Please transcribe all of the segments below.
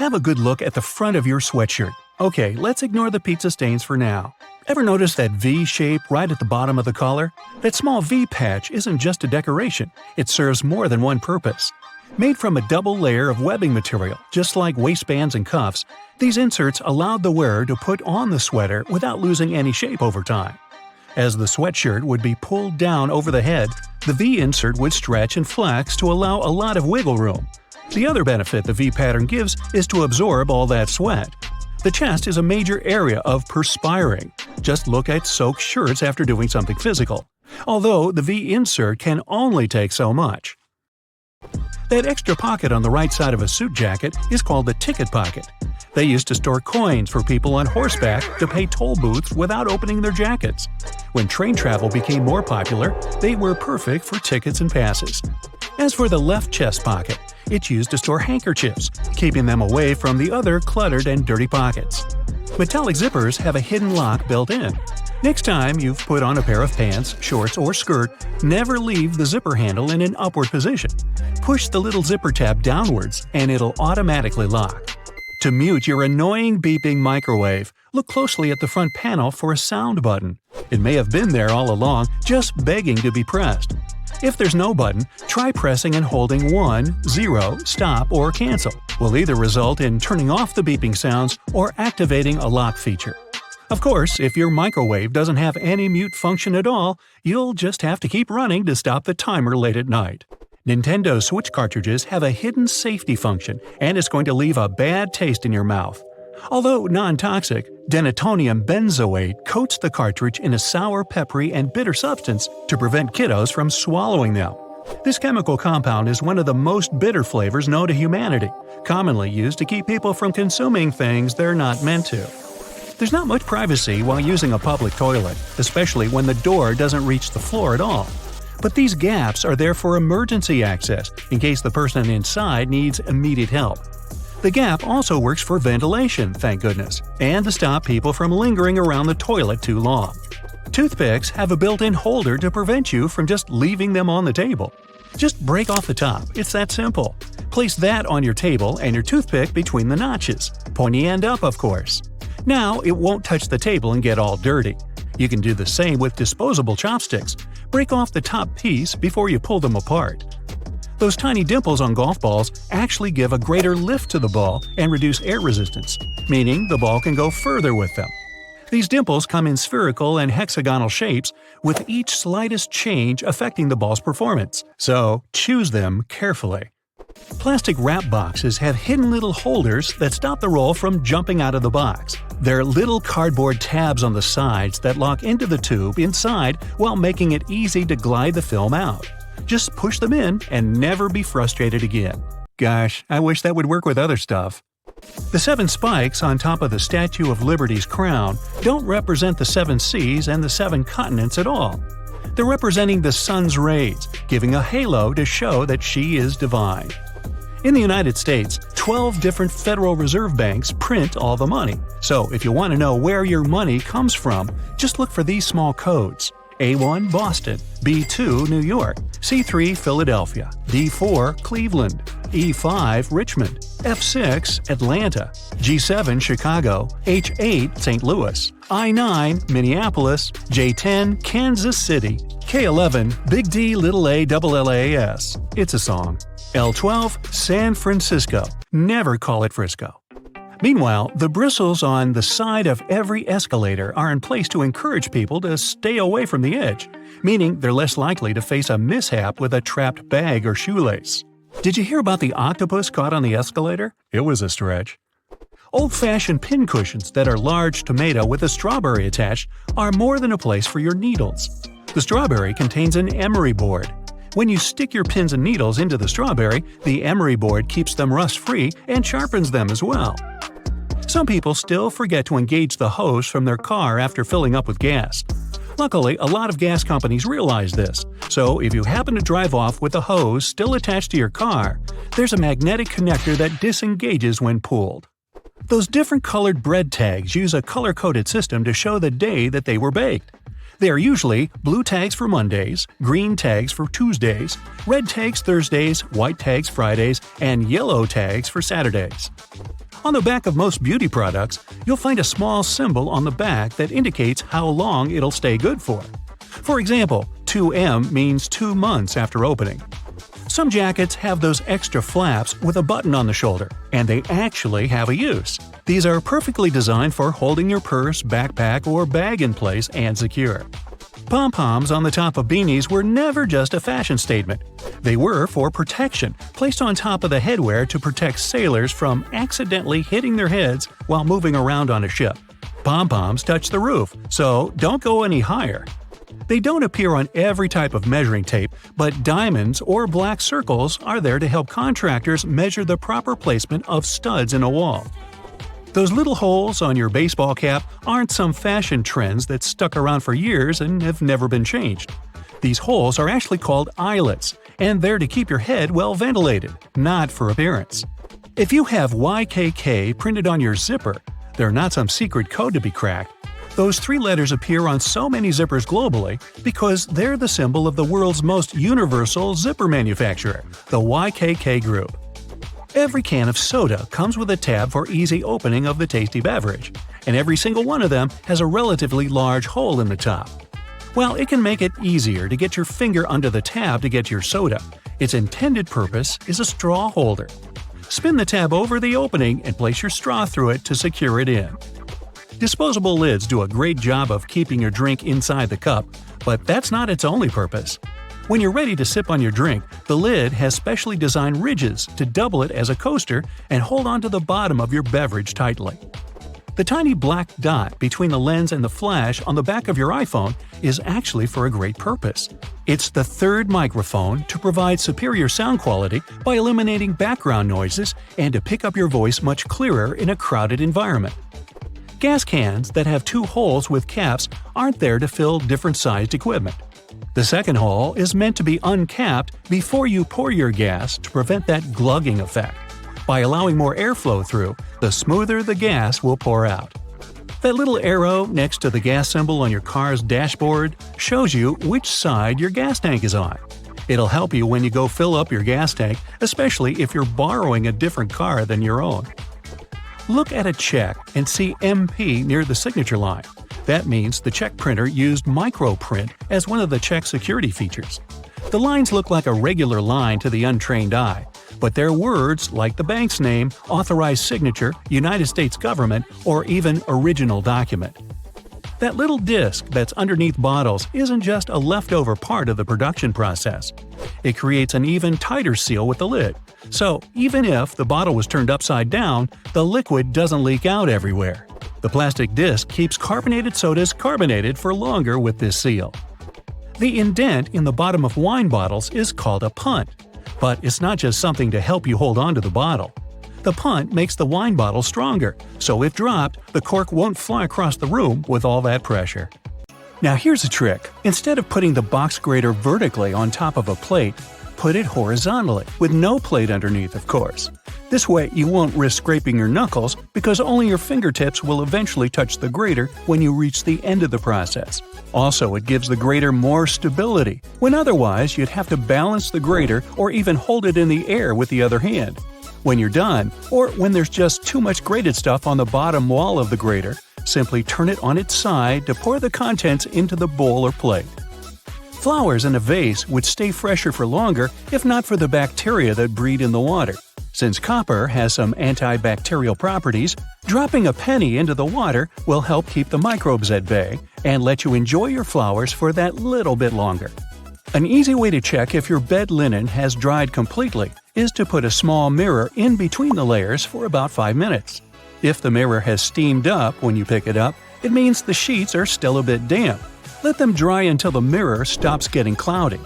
Have a good look at the front of your sweatshirt. Okay, let's ignore the pizza stains for now. Ever notice that V shape right at the bottom of the collar? That small V patch isn't just a decoration, it serves more than one purpose. Made from a double layer of webbing material, just like waistbands and cuffs, these inserts allowed the wearer to put on the sweater without losing any shape over time. As the sweatshirt would be pulled down over the head, the V insert would stretch and flex to allow a lot of wiggle room. The other benefit the V pattern gives is to absorb all that sweat. The chest is a major area of perspiring. Just look at soaked shirts after doing something physical. Although the V insert can only take so much. That extra pocket on the right side of a suit jacket is called the ticket pocket. They used to store coins for people on horseback to pay toll booths without opening their jackets. When train travel became more popular, they were perfect for tickets and passes. As for the left chest pocket, it's used to store handkerchiefs, keeping them away from the other cluttered and dirty pockets. Metallic zippers have a hidden lock built in. Next time you've put on a pair of pants, shorts, or skirt, never leave the zipper handle in an upward position. Push the little zipper tab downwards and it'll automatically lock. To mute your annoying beeping microwave, look closely at the front panel for a sound button. It may have been there all along, just begging to be pressed. If there's no button, try pressing and holding 1, 0, stop, or cancel. Will either result in turning off the beeping sounds or activating a lock feature. Of course, if your microwave doesn't have any mute function at all, you'll just have to keep running to stop the timer late at night. Nintendo Switch cartridges have a hidden safety function, and it's going to leave a bad taste in your mouth. Although non-toxic, denatonium benzoate coats the cartridge in a sour, peppery, and bitter substance to prevent kiddos from swallowing them. This chemical compound is one of the most bitter flavors known to humanity, commonly used to keep people from consuming things they're not meant to. There's not much privacy while using a public toilet, especially when the door doesn't reach the floor at all. But these gaps are there for emergency access, in case the person inside needs immediate help. The gap also works for ventilation, thank goodness, and to stop people from lingering around the toilet too long. Toothpicks have a built-in holder to prevent you from just leaving them on the table. Just break off the top, it's that simple. Place that on your table and your toothpick between the notches, pointy end up of course. Now it won't touch the table and get all dirty. You can do the same with disposable chopsticks. Break off the top piece before you pull them apart. Those tiny dimples on golf balls actually give a greater lift to the ball and reduce air resistance, meaning the ball can go further with them. These dimples come in spherical and hexagonal shapes, with each slightest change affecting the ball's performance, so choose them carefully. Plastic wrap boxes have hidden little holders that stop the roll from jumping out of the box. They're little cardboard tabs on the sides that lock into the tube inside while making it easy to glide the film out. Just push them in and never be frustrated again. Gosh, I wish that would work with other stuff. The 7 spikes on top of the Statue of Liberty's crown don't represent the 7 seas and the 7 continents at all. They're representing the sun's rays, giving a halo to show that she is divine. In the United States, 12 different Federal Reserve banks print all the money. So if you want to know where your money comes from, just look for these small codes. A1 Boston, B2 New York, C3 Philadelphia, D4 Cleveland, E5 Richmond, F6 Atlanta, G7 Chicago, H8 St. Louis, I9 Minneapolis, J10 Kansas City, K11 Big D little A double LAS. It's a song. L12 San Francisco. Never call it Frisco. Meanwhile, the bristles on the side of every escalator are in place to encourage people to stay away from the edge, meaning they're less likely to face a mishap with a trapped bag or shoelace. Did you hear about the octopus caught on the escalator? It was a stretch. Old-fashioned pincushions that are large tomato with a strawberry attached are more than a place for your needles. The strawberry contains an emery board. When you stick your pins and needles into the strawberry, the emery board keeps them rust-free and sharpens them as well. Some people still forget to engage the hose from their car after filling up with gas. Luckily, a lot of gas companies realize this, so if you happen to drive off with the hose still attached to your car, there's a magnetic connector that disengages when pulled. Those different colored bread tags use a color-coded system to show the day that they were baked. They are usually blue tags for Mondays, green tags for Tuesdays, red tags Thursdays, white tags Fridays, and yellow tags for Saturdays. On the back of most beauty products, you'll find a small symbol on the back that indicates how long it'll stay good for. For example, 2M means 2 months after opening. Some jackets have those extra flaps with a button on the shoulder, and they actually have a use. These are perfectly designed for holding your purse, backpack, or bag in place and secure. Pom-poms on the top of beanies were never just a fashion statement. They were for protection, placed on top of the headwear to protect sailors from accidentally hitting their heads while moving around on a ship. Pom-poms touch the roof, so don't go any higher. They don't appear on every type of measuring tape, but diamonds or black circles are there to help contractors measure the proper placement of studs in a wall. Those little holes on your baseball cap aren't some fashion trends that stuck around for years and have never been changed. These holes are actually called eyelets, and they're to keep your head well ventilated, not for appearance. If you have YKK printed on your zipper, they're not some secret code to be cracked. Those 3 letters appear on so many zippers globally because they're the symbol of the world's most universal zipper manufacturer, the YKK Group. Every can of soda comes with a tab for easy opening of the tasty beverage, and every single one of them has a relatively large hole in the top. While it can make it easier to get your finger under the tab to get your soda, its intended purpose is a straw holder. Spin the tab over the opening and place your straw through it to secure it in. Disposable lids do a great job of keeping your drink inside the cup, but that's not its only purpose. When you're ready to sip on your drink, the lid has specially designed ridges to double it as a coaster and hold onto the bottom of your beverage tightly. The tiny black dot between the lens and the flash on the back of your iPhone is actually for a great purpose. It's the third microphone to provide superior sound quality by eliminating background noises and to pick up your voice much clearer in a crowded environment. Gas cans that have 2 holes with caps aren't there to fill different-sized equipment. The second hole is meant to be uncapped before you pour your gas to prevent that glugging effect. By allowing more airflow through, the smoother the gas will pour out. That little arrow next to the gas symbol on your car's dashboard shows you which side your gas tank is on. It'll help you when you go fill up your gas tank, especially if you're borrowing a different car than your own. Look at a check and see MP near the signature line. That means the check printer used microprint as one of the check security features. The lines look like a regular line to the untrained eye, but they're words like the bank's name, authorized signature, United States government, or even original document. That little disc that's underneath bottles isn't just a leftover part of the production process. It creates an even tighter seal with the lid. So even if the bottle was turned upside down, the liquid doesn't leak out everywhere. The plastic disc keeps carbonated sodas carbonated for longer with this seal. The indent in the bottom of wine bottles is called a punt. But it's not just something to help you hold on to the bottle. The punt makes the wine bottle stronger, so if dropped, the cork won't fly across the room with all that pressure. Now here's a trick. Instead of putting the box grater vertically on top of a plate, put it horizontally, with no plate underneath, of course. This way you won't risk scraping your knuckles because only your fingertips will eventually touch the grater when you reach the end of the process. Also, it gives the grater more stability, when otherwise you'd have to balance the grater or even hold it in the air with the other hand. When you're done, or when there's just too much grated stuff on the bottom wall of the grater, simply turn it on its side to pour the contents into the bowl or plate. Flowers in a vase would stay fresher for longer if not for the bacteria that breed in the water. Since copper has some antibacterial properties, dropping a penny into the water will help keep the microbes at bay and let you enjoy your flowers for that little bit longer. An easy way to check if your bed linen has dried completely is to put a small mirror in between the layers for about 5 minutes. If the mirror has steamed up when you pick it up, it means the sheets are still a bit damp. Let them dry until the mirror stops getting cloudy.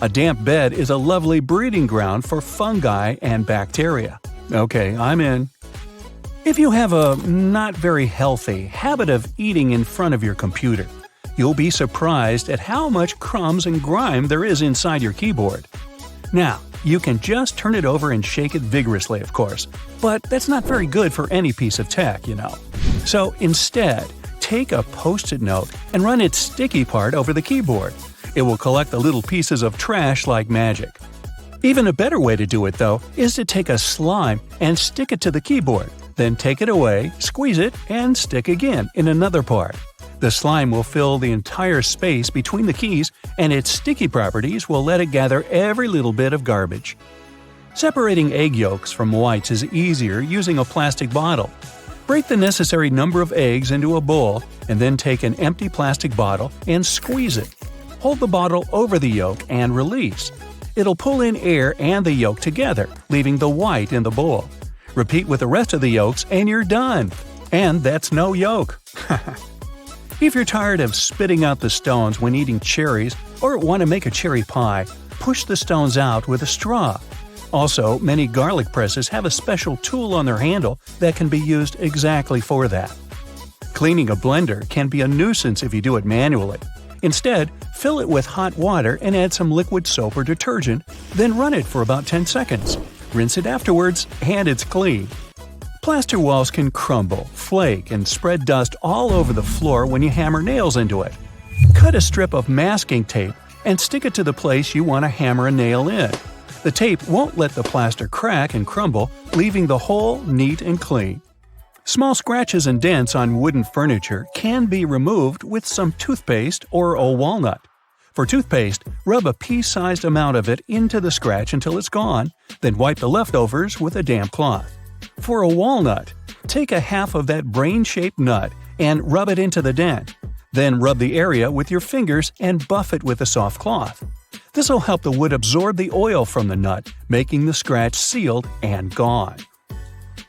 A damp bed is a lovely breeding ground for fungi and bacteria. Okay, I'm in. If you have a not very healthy habit of eating in front of your computer, you'll be surprised at how much crumbs and grime there is inside your keyboard. Now, you can just turn it over and shake it vigorously, of course, but that's not very good for any piece of tech, you know. So instead, take a Post-it note and run its sticky part over the keyboard. It will collect the little pieces of trash like magic. Even a better way to do it, though, is to take a slime and stick it to the keyboard. Then take it away, squeeze it, and stick again in another part. The slime will fill the entire space between the keys, and its sticky properties will let it gather every little bit of garbage. Separating egg yolks from whites is easier using a plastic bottle. Break the necessary number of eggs into a bowl, and then take an empty plastic bottle and squeeze it. Hold the bottle over the yolk and release. It'll pull in air and the yolk together, leaving the white in the bowl. Repeat with the rest of the yolks and you're done. And that's no yolk. If you're tired of spitting out the stones when eating cherries or want to make a cherry pie, push the stones out with a straw. Also, many garlic presses have a special tool on their handle that can be used exactly for that. Cleaning a blender can be a nuisance if you do it manually. Instead, fill it with hot water and add some liquid soap or detergent, then run it for about 10 seconds. Rinse it afterwards, and it's clean. Plaster walls can crumble, flake, and spread dust all over the floor when you hammer nails into it. Cut a strip of masking tape and stick it to the place you want to hammer a nail in. The tape won't let the plaster crack and crumble, leaving the hole neat and clean. Small scratches and dents on wooden furniture can be removed with some toothpaste or a walnut. For toothpaste, rub a pea-sized amount of it into the scratch until it's gone, then wipe the leftovers with a damp cloth. For a walnut, take a half of that brain-shaped nut and rub it into the dent. Then rub the area with your fingers and buff it with a soft cloth. This will help the wood absorb the oil from the nut, making the scratch sealed and gone.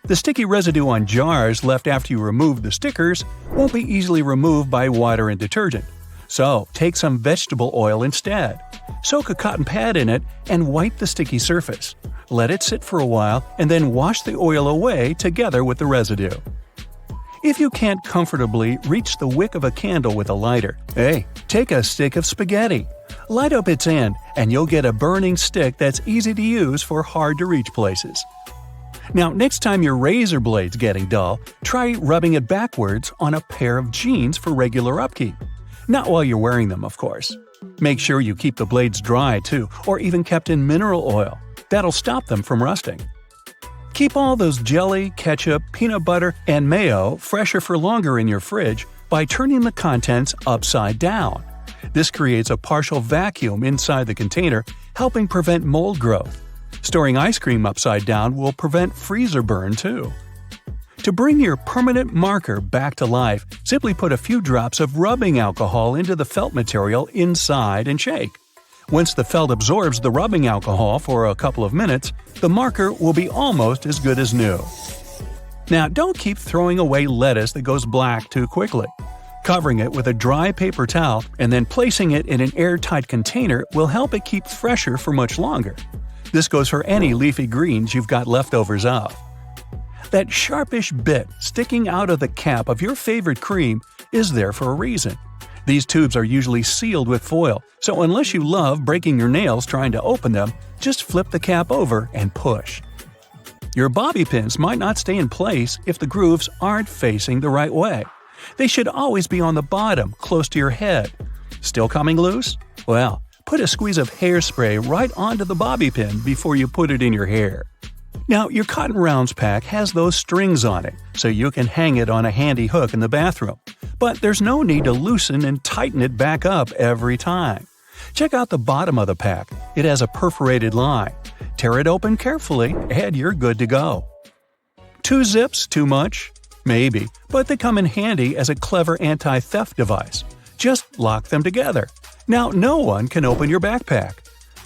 The sticky residue on jars left after you remove the stickers won't be easily removed by water and detergent. So, take some vegetable oil instead. Soak a cotton pad in it and wipe the sticky surface. Let it sit for a while and then wash the oil away together with the residue. If you can't comfortably reach the wick of a candle with a lighter, take a stick of spaghetti. Light up its end and you'll get a burning stick that's easy to use for hard-to-reach places. Now, next time your razor blade's getting dull, try rubbing it backwards on a pair of jeans for regular upkeep. Not while you're wearing them, of course. Make sure you keep the blades dry, too, or even kept in mineral oil. That'll stop them from rusting. Keep all those jelly, ketchup, peanut butter, and mayo fresher for longer in your fridge by turning the contents upside down. This creates a partial vacuum inside the container, helping prevent mold growth. Storing ice cream upside down will prevent freezer burn, too. To bring your permanent marker back to life, simply put a few drops of rubbing alcohol into the felt material inside and shake. Once the felt absorbs the rubbing alcohol for a couple of minutes, the marker will be almost as good as new. Now, don't keep throwing away lettuce that goes black too quickly. Covering it with a dry paper towel and then placing it in an airtight container will help it keep fresher for much longer. This goes for any leafy greens you've got leftovers of. That sharpish bit sticking out of the cap of your favorite cream is there for a reason. These tubes are usually sealed with foil, so unless you love breaking your nails trying to open them, just flip the cap over and push. Your bobby pins might not stay in place if the grooves aren't facing the right way. They should always be on the bottom, close to your head. Still coming loose? Well, put a squeeze of hairspray right onto the bobby pin before you put it in your hair. Now, your cotton rounds pack has those strings on it, so you can hang it on a handy hook in the bathroom. But there's no need to loosen and tighten it back up every time. Check out the bottom of the pack. It has a perforated line. Tear it open carefully, and you're good to go. 2 zips too much? Maybe, but they come in handy as a clever anti-theft device. Just lock them together. Now no one can open your backpack.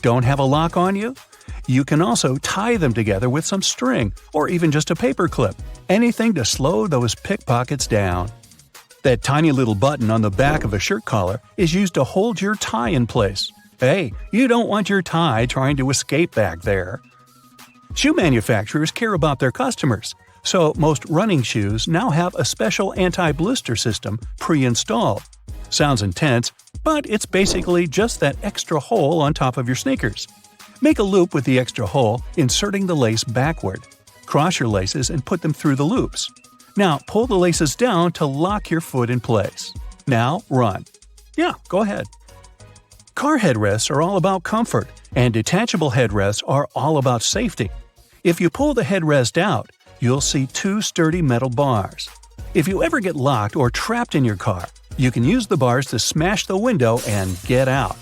Don't have a lock on you? You can also tie them together with some string, or even just a paper clip. Anything to slow those pickpockets down. That tiny little button on the back of a shirt collar is used to hold your tie in place. Hey, you don't want your tie trying to escape back there. Shoe manufacturers care about their customers, so most running shoes now have a special anti-blister system pre-installed. Sounds intense, but it's basically just that extra hole on top of your sneakers. Make a loop with the extra hole, inserting the lace backward. Cross your laces and put them through the loops. Now pull the laces down to lock your foot in place. Now run. Yeah, go ahead. Car headrests are all about comfort, and detachable headrests are all about safety. If you pull the headrest out, you'll see two sturdy metal bars. If you ever get locked or trapped in your car, you can use the bars to smash the window and get out.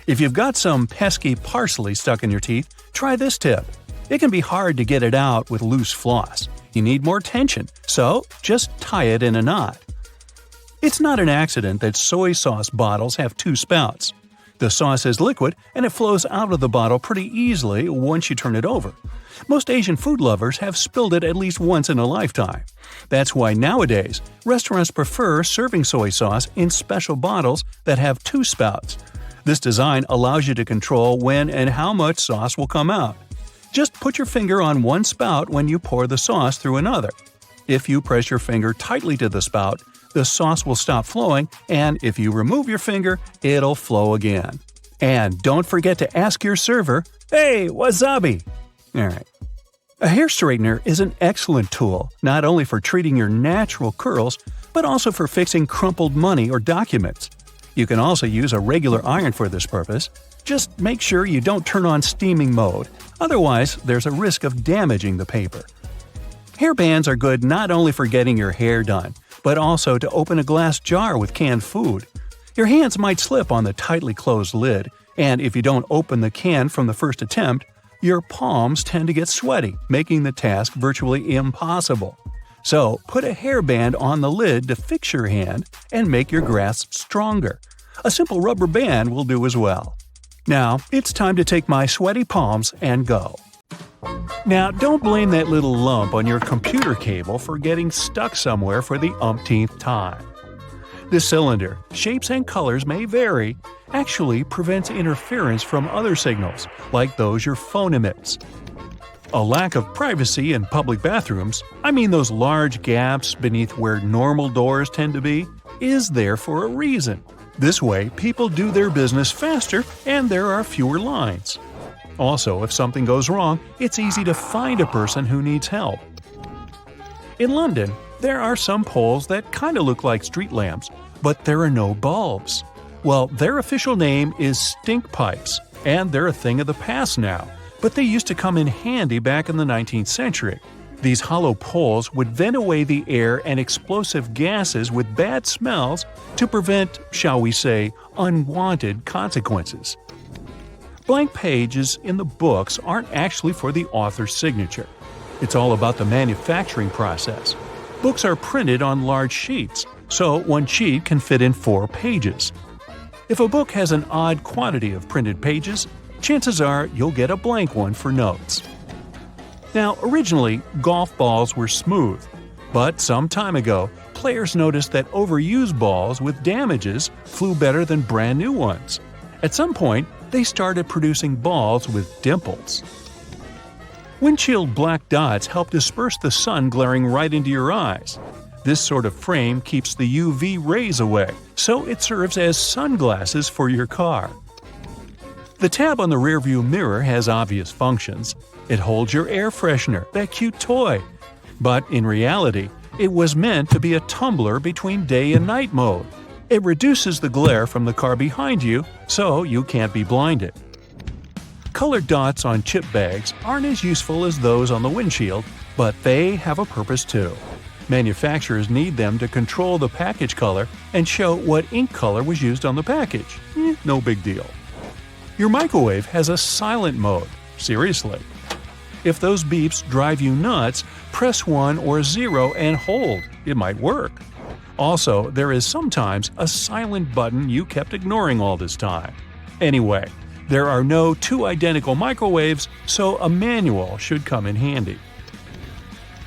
If you've got some pesky parsley stuck in your teeth, try this tip. It can be hard to get it out with loose floss. You need more tension, so just tie it in a knot. It's not an accident that soy sauce bottles have two spouts. The sauce is liquid and it flows out of the bottle pretty easily once you turn it over. Most Asian food lovers have spilled it at least once in a lifetime. That's why nowadays, restaurants prefer serving soy sauce in special bottles that have two spouts. This design allows you to control when and how much sauce will come out. Just put your finger on one spout when you pour the sauce through another. If you press your finger tightly to the spout, the sauce will stop flowing, and if you remove your finger, it'll flow again. And don't forget to ask your server, "Hey, wasabi!" Alright. A hair straightener is an excellent tool, not only for treating your natural curls, but also for fixing crumpled money or documents. You can also use a regular iron for this purpose. Just make sure you don't turn on steaming mode, otherwise there's a risk of damaging the paper. Hair bands are good not only for getting your hair done, but also to open a glass jar with canned food. Your hands might slip on the tightly closed lid, and if you don't open the can from the first attempt, your palms tend to get sweaty, making the task virtually impossible. So, put a hairband on the lid to fix your hand and make your grasp stronger. A simple rubber band will do as well. Now, it's time to take my sweaty palms and go. Now, don't blame that little lump on your computer cable for getting stuck somewhere for the umpteenth time. This cylinder, shapes and colors may vary, actually prevents interference from other signals, like those your phone emits. A lack of privacy in public bathrooms, I mean those large gaps beneath where normal doors tend to be, is there for a reason. This way, people do their business faster and there are fewer lines. Also, if something goes wrong, it's easy to find a person who needs help. In London, there are some poles that kind of look like street lamps, but there are no bulbs. Well, their official name is stink pipes, and they're a thing of the past now, but they used to come in handy back in the 19th century. These hollow poles would vent away the air and explosive gases with bad smells to prevent, shall we say, unwanted consequences. Blank pages in the books aren't actually for the author's signature. It's all about the manufacturing process. Books are printed on large sheets, so one sheet can fit in 4 pages. If a book has an odd quantity of printed pages, chances are you'll get a blank one for notes. Now, originally, golf balls were smooth, but some time ago, players noticed that overused balls with damages flew better than brand new ones. At some point, they started producing balls with dimples. Windshield black dots help disperse the sun glaring right into your eyes. This sort of frame keeps the UV rays away, so it serves as sunglasses for your car. The tab on the rearview mirror has obvious functions. It holds your air freshener, that cute toy. But in reality, it was meant to be a tumbler between day and night mode. It reduces the glare from the car behind you, so you can't be blinded. Colored dots on chip bags aren't as useful as those on the windshield, but they have a purpose too. Manufacturers need them to control the package color and show what ink color was used on the package. No big deal. Your microwave has a silent mode. Seriously. If those beeps drive you nuts, press 1 or 0 and hold. It might work. Also, there is sometimes a silent button you kept ignoring all this time. Anyway, there are no 2 identical microwaves, so a manual should come in handy.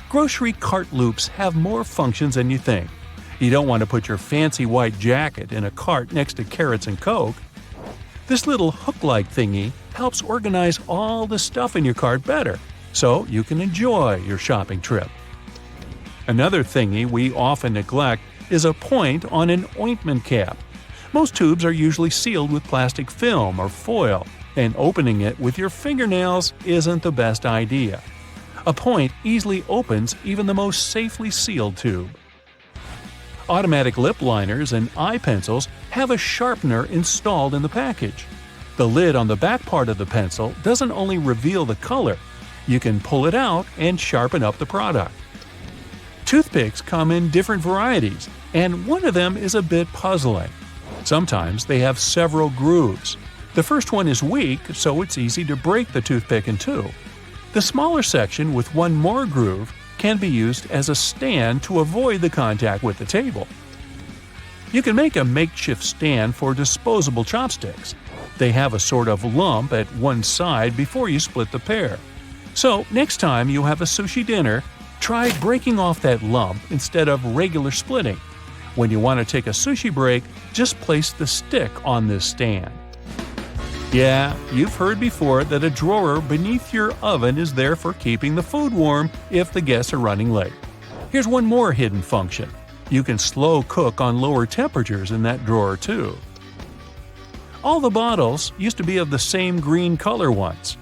Grocery cart loops have more functions than you think. You don't want to put your fancy white jacket in a cart next to carrots and Coke. This little hook-like thingy helps organize all the stuff in your cart better, so you can enjoy your shopping trip. Another thingy we often neglect is a point on an ointment cap. Most tubes are usually sealed with plastic film or foil, and opening it with your fingernails isn't the best idea. A point easily opens even the most safely sealed tube. Automatic lip liners and eye pencils have a sharpener installed in the package. The lid on the back part of the pencil doesn't only reveal the color, You can pull it out and sharpen up the product. Toothpicks come in different varieties, and one of them is a bit puzzling. Sometimes they have several grooves. The first one is weak, so it's easy to break the toothpick in two. The smaller section with one more groove can be used as a stand to avoid the contact with the table. You can make a makeshift stand for disposable chopsticks. They have a sort of lump at one side before you split the pair. So next time you have a sushi dinner, try breaking off that lump instead of regular splitting. When you want to take a sushi break, just place the stick on this stand. Yeah, you've heard before that a drawer beneath your oven is there for keeping the food warm if the guests are running late. Here's one more hidden function. You can slow cook on lower temperatures in that drawer too. All the bottles used to be of the same green color once.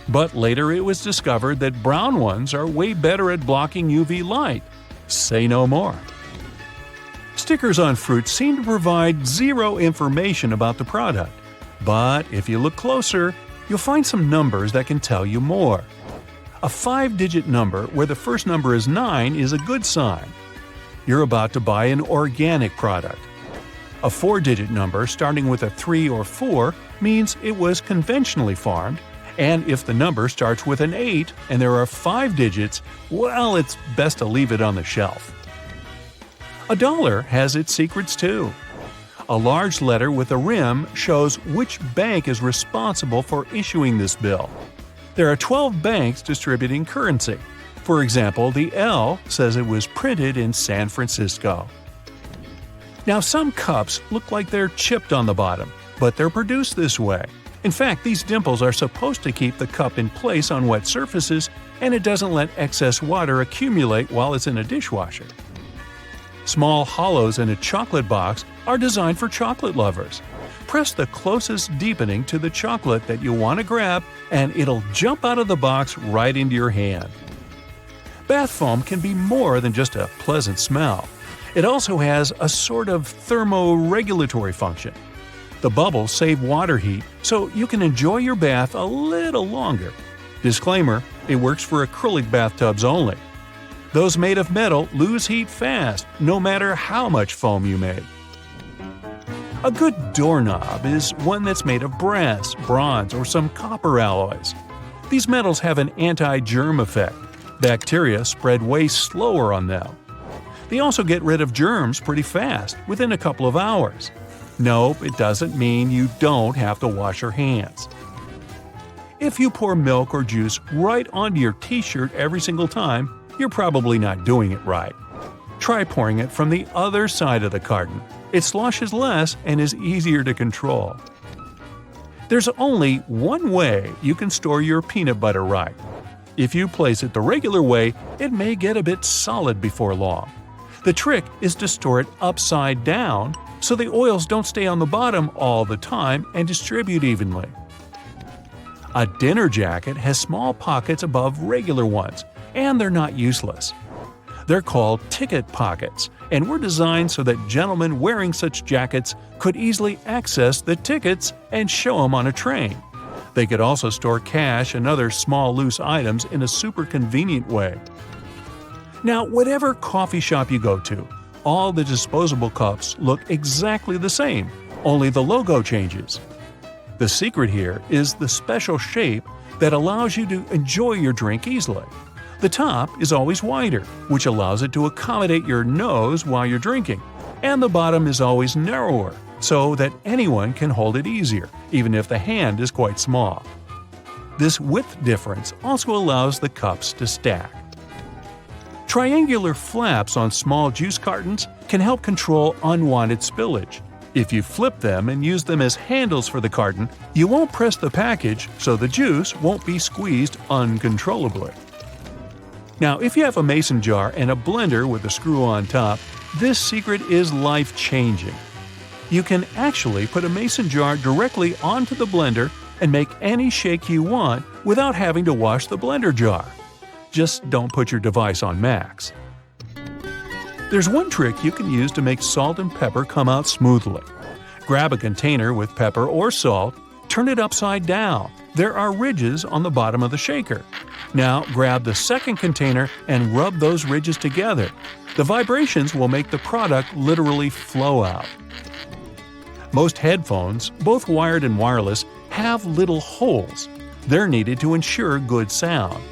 But later it was discovered that brown ones are way better at blocking UV light. Say no more. Stickers on fruit seem to provide zero information about the product. But if you look closer, you'll find some numbers that can tell you more. A 5-digit number where the first number is 9 is a good sign. You're about to buy an organic product. A 4-digit number starting with a 3 or 4 means it was conventionally farmed, and if the number starts with an 8 and there are 5 digits, well, it's best to leave it on the shelf. A dollar has its secrets too. A large letter with a rim shows which bank is responsible for issuing this bill. There are 12 banks distributing currency. For example, the L says it was printed in San Francisco. Now, some cups look like they're chipped on the bottom, but they're produced this way. In fact, these dimples are supposed to keep the cup in place on wet surfaces, and it doesn't let excess water accumulate while it's in a dishwasher. Small hollows in a chocolate box are designed for chocolate lovers. Press the closest deepening to the chocolate that you want to grab, and it'll jump out of the box right into your hand. Bath foam can be more than just a pleasant smell. It also has a sort of thermoregulatory function. The bubbles save water heat, so you can enjoy your bath a little longer. Disclaimer: it works for acrylic bathtubs only. Those made of metal lose heat fast, no matter how much foam you make. A good doorknob is one that's made of brass, bronze, or some copper alloys. These metals have an anti-germ effect. Bacteria spread way slower on them. They also get rid of germs pretty fast, within a couple of hours. Nope, it doesn't mean you don't have to wash your hands. If you pour milk or juice right onto your t-shirt every single time, you're probably not doing it right. Try pouring it from the other side of the carton. It sloshes less and is easier to control. There's only one way you can store your peanut butter right. If you place it the regular way, it may get a bit solid before long. The trick is to store it upside down so the oils don't stay on the bottom all the time and distribute evenly. A dinner jacket has small pockets above regular ones, and they're not useless. They're called ticket pockets, and were designed so that gentlemen wearing such jackets could easily access the tickets and show them on a train. They could also store cash and other small loose items in a super convenient way. Now, whatever coffee shop you go to, all the disposable cups look exactly the same, only the logo changes. The secret here is the special shape that allows you to enjoy your drink easily. The top is always wider, which allows it to accommodate your nose while you're drinking, and the bottom is always narrower, so that anyone can hold it easier, even if the hand is quite small. This width difference also allows the cups to stack. Triangular flaps on small juice cartons can help control unwanted spillage. If you flip them and use them as handles for the carton, you won't press the package, so the juice won't be squeezed uncontrollably. Now, if you have a mason jar and a blender with a screw on top, this secret is life-changing. You can actually put a mason jar directly onto the blender and make any shake you want without having to wash the blender jar. Just don't put your device on max. There's one trick you can use to make salt and pepper come out smoothly. Grab a container with pepper or salt, turn it upside down. There are ridges on the bottom of the shaker. Now grab the second container and rub those ridges together. The vibrations will make the product literally flow out. Most headphones, both wired and wireless, have little holes. They're needed to ensure good sound.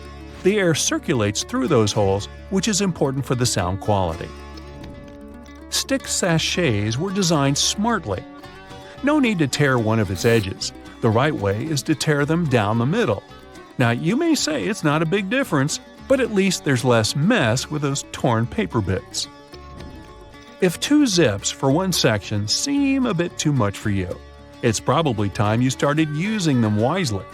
The air circulates through those holes, which is important for the sound quality. Stick sachets were designed smartly. No need to tear one of its edges. The right way is to tear them down the middle. Now, you may say it's not a big difference, but at least there's less mess with those torn paper bits. If 2 zips for one section seem a bit too much for you, it's probably time you started using them wisely.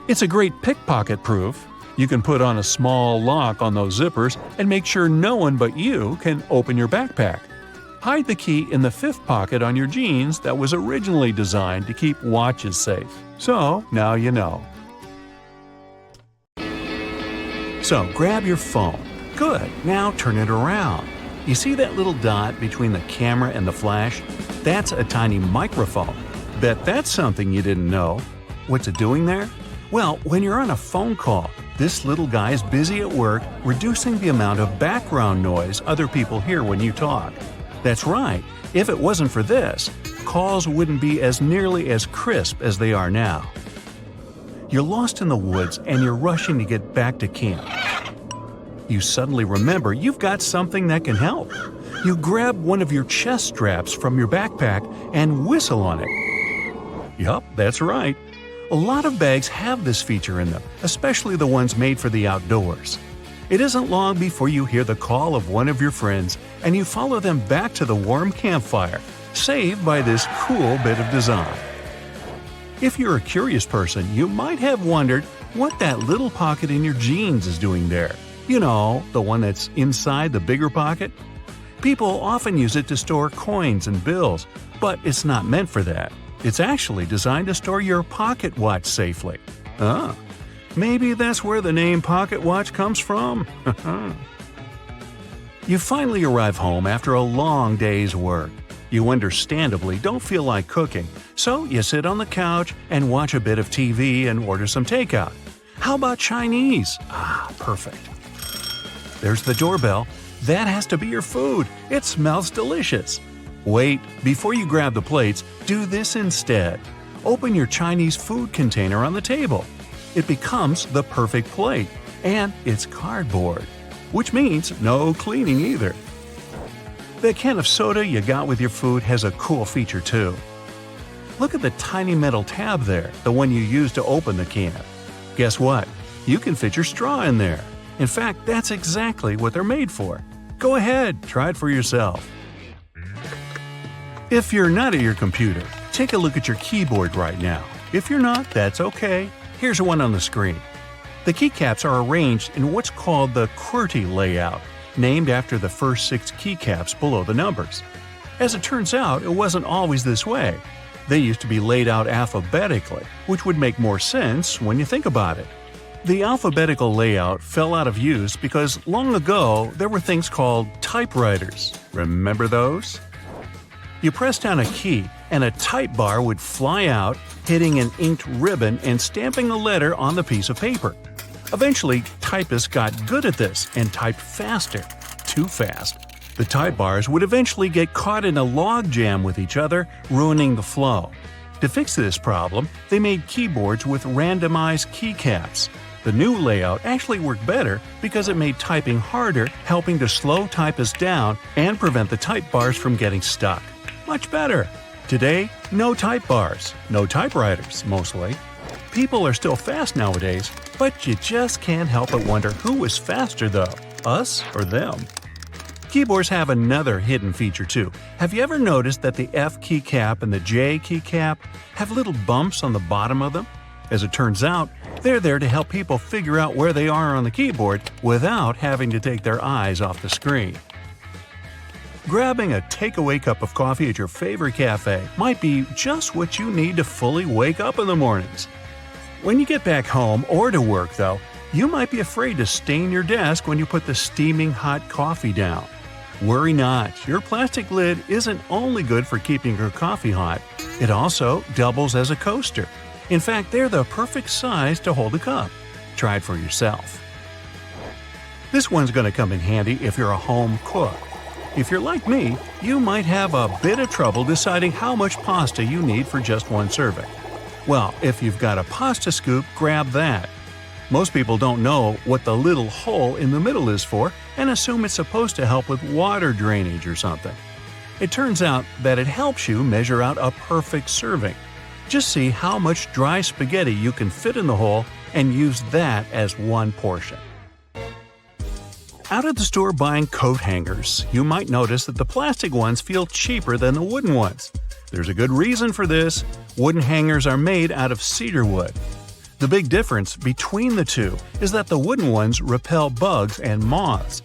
It's a great pickpocket proof. You can put on a small lock on those zippers and make sure no one but you can open your backpack. Hide the key in the 5th pocket on your jeans that was originally designed to keep watches safe. So, now you know. So, grab your phone. Good, now turn it around. You see that little dot between the camera and the flash? That's a tiny microphone. Bet that's something you didn't know. What's it doing there? Well, when you're on a phone call, this little guy is busy at work reducing the amount of background noise other people hear when you talk. That's right, if it wasn't for this, calls wouldn't be as nearly as crisp as they are now. You're lost in the woods and you're rushing to get back to camp. You suddenly remember you've got something that can help. You grab one of your chest straps from your backpack and whistle on it. Yup, that's right. A lot of bags have this feature in them, especially the ones made for the outdoors. It isn't long before you hear the call of one of your friends and you follow them back to the warm campfire, saved by this cool bit of design. If you're a curious person, you might have wondered what that little pocket in your jeans is doing there. You know, the one that's inside the bigger pocket? People often use it to store coins and bills, but it's not meant for that. It's actually designed to store your pocket watch safely. Maybe that's where the name pocket watch comes from. You finally arrive home after a long day's work. You understandably don't feel like cooking, so you sit on the couch and watch a bit of TV and order some takeout. How about Chinese? Perfect. There's the doorbell. That has to be your food. It smells delicious. Wait, before you grab the plates, do this instead. Open your Chinese food container on the table. It becomes the perfect plate, and it's cardboard, which means no cleaning either. The can of soda you got with your food has a cool feature too. Look at the tiny metal tab there, the one you use to open the can. Guess what? You can fit your straw in there. In fact, that's exactly what they're made for. Go ahead, try it for yourself. If you're not at your computer, take a look at your keyboard right now. If you're not, that's okay. Here's one on the screen. The keycaps are arranged in what's called the QWERTY layout, named after the first 6 keycaps below the numbers. As it turns out, it wasn't always this way. They used to be laid out alphabetically, which would make more sense when you think about it. The alphabetical layout fell out of use because long ago there were things called typewriters. Remember those? You press down a key and a type bar would fly out, hitting an inked ribbon and stamping a letter on the piece of paper. Eventually, typists got good at this and typed faster. Too fast. The type bars would eventually get caught in a log jam with each other, ruining the flow. To fix this problem, they made keyboards with randomized keycaps. The new layout actually worked better because it made typing harder, helping to slow typists down and prevent the type bars from getting stuck. Much better. Today, no type bars, no typewriters, mostly. People are still fast nowadays, but you just can't help but wonder who was faster though, us or them. Keyboards have another hidden feature too. Have you ever noticed that the F keycap and the J keycap have little bumps on the bottom of them? As it turns out, they're there to help people figure out where they are on the keyboard without having to take their eyes off the screen. Grabbing a takeaway cup of coffee at your favorite cafe might be just what you need to fully wake up in the mornings. When you get back home or to work, though, you might be afraid to stain your desk when you put the steaming hot coffee down. Worry not, your plastic lid isn't only good for keeping your coffee hot, it also doubles as a coaster. In fact, they're the perfect size to hold a cup. Try it for yourself. This one's going to come in handy if you're a home cook. If you're like me, you might have a bit of trouble deciding how much pasta you need for just one serving. Well, if you've got a pasta scoop, grab that. Most people don't know what the little hole in the middle is for and assume it's supposed to help with water drainage or something. It turns out that it helps you measure out a perfect serving. Just see how much dry spaghetti you can fit in the hole and use that as one portion. Out at the store buying coat hangers, you might notice that the plastic ones feel cheaper than the wooden ones. There's a good reason for this. Wooden hangers are made out of cedar wood. The big difference between the two is that the wooden ones repel bugs and moths.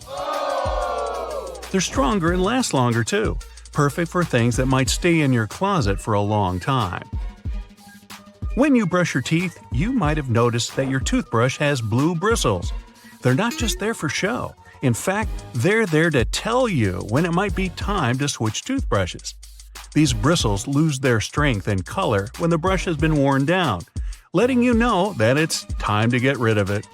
They're stronger and last longer too, perfect for things that might stay in your closet for a long time. When you brush your teeth, you might have noticed that your toothbrush has blue bristles. They're not just there for show. In fact, they're there to tell you when it might be time to switch toothbrushes. These bristles lose their strength and color when the brush has been worn down, letting you know that it's time to get rid of it.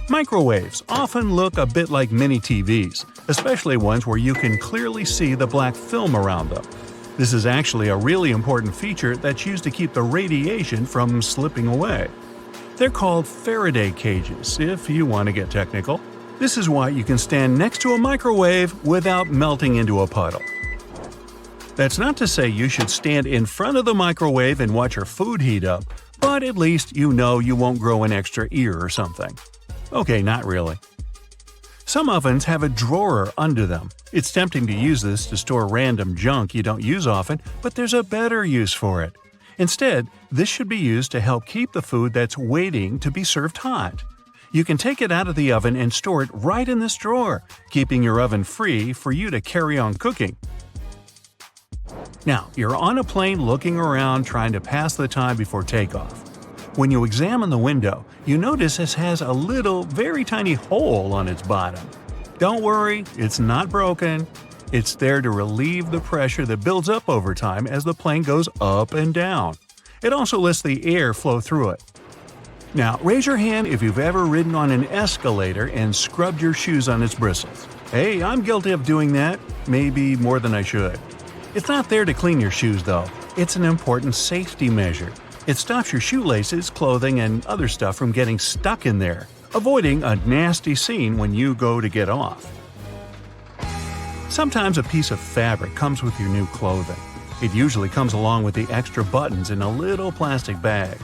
Microwaves often look a bit like mini TVs, especially ones where you can clearly see the black film around them. This is actually a really important feature that's used to keep the radiation from slipping away. They're called Faraday cages, if you want to get technical. This is why you can stand next to a microwave without melting into a puddle. That's not to say you should stand in front of the microwave and watch your food heat up, but at least you know you won't grow an extra ear or something. Okay, not really. Some ovens have a drawer under them. It's tempting to use this to store random junk you don't use often, but there's a better use for it. Instead, this should be used to help keep the food that's waiting to be served hot. You can take it out of the oven and store it right in this drawer, keeping your oven free for you to carry on cooking. Now, you're on a plane looking around trying to pass the time before takeoff. When you examine the window, you notice it has a little, very tiny hole on its bottom. Don't worry, it's not broken. It's there to relieve the pressure that builds up over time as the plane goes up and down. It also lets the air flow through it. Now, raise your hand if you've ever ridden on an escalator and scrubbed your shoes on its bristles. Hey, I'm guilty of doing that, maybe more than I should. It's not there to clean your shoes, though. It's an important safety measure. It stops your shoelaces, clothing, and other stuff from getting stuck in there, avoiding a nasty scene when you go to get off. Sometimes a piece of fabric comes with your new clothing. It usually comes along with the extra buttons in a little plastic bag.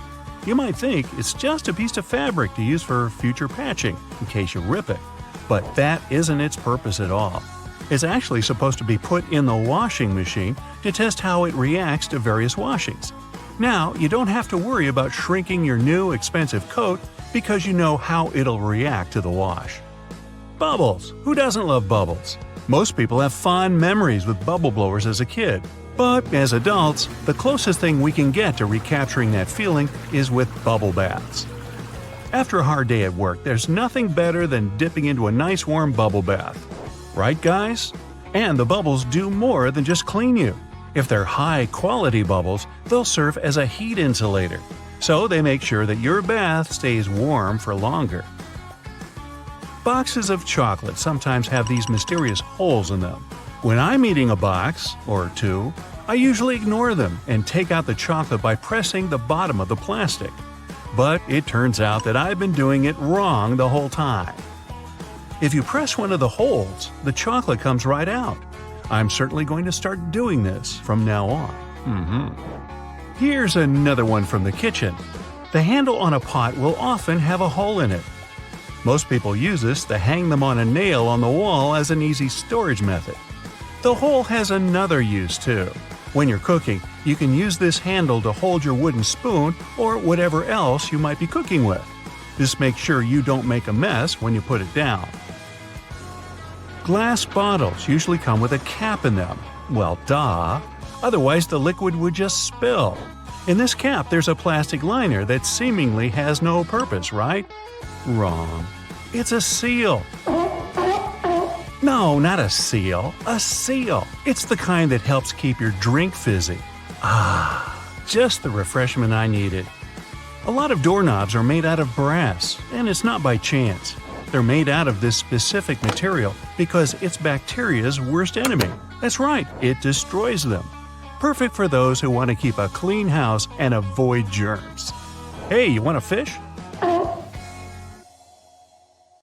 You might think it's just a piece of fabric to use for future patching, in case you rip it. But that isn't its purpose at all. It's actually supposed to be put in the washing machine to test how it reacts to various washings. Now, you don't have to worry about shrinking your new expensive coat because you know how it'll react to the wash. Bubbles! Who doesn't love bubbles? Most people have fond memories with bubble blowers as a kid. But as adults, the closest thing we can get to recapturing that feeling is with bubble baths. After a hard day at work, there's nothing better than dipping into a nice warm bubble bath. Right, guys? And the bubbles do more than just clean you. If they're high-quality bubbles, they'll serve as a heat insulator. So they make sure that your bath stays warm for longer. Boxes of chocolate sometimes have these mysterious holes in them. When I'm eating a box, or two, I usually ignore them and take out the chocolate by pressing the bottom of the plastic. But it turns out that I've been doing it wrong the whole time. If you press one of the holes, the chocolate comes right out. I'm certainly going to start doing this from now on. Here's another one from the kitchen. The handle on a pot will often have a hole in it. Most people use this to hang them on a nail on the wall as an easy storage method. The hole has another use too. When you're cooking, you can use this handle to hold your wooden spoon or whatever else you might be cooking with. This makes sure you don't make a mess when you put it down. Glass bottles usually come with a cap in them. Well, duh. Otherwise, the liquid would just spill. In this cap, there's a plastic liner that seemingly has no purpose, right? Wrong. It's a seal. No, not a seal. A seal. It's the kind that helps keep your drink fizzy. Just the refreshment I needed. A lot of doorknobs are made out of brass, and it's not by chance. They're made out of this specific material because it's bacteria's worst enemy. That's right, it destroys them. Perfect for those who want to keep a clean house and avoid germs. Hey, you want a fish?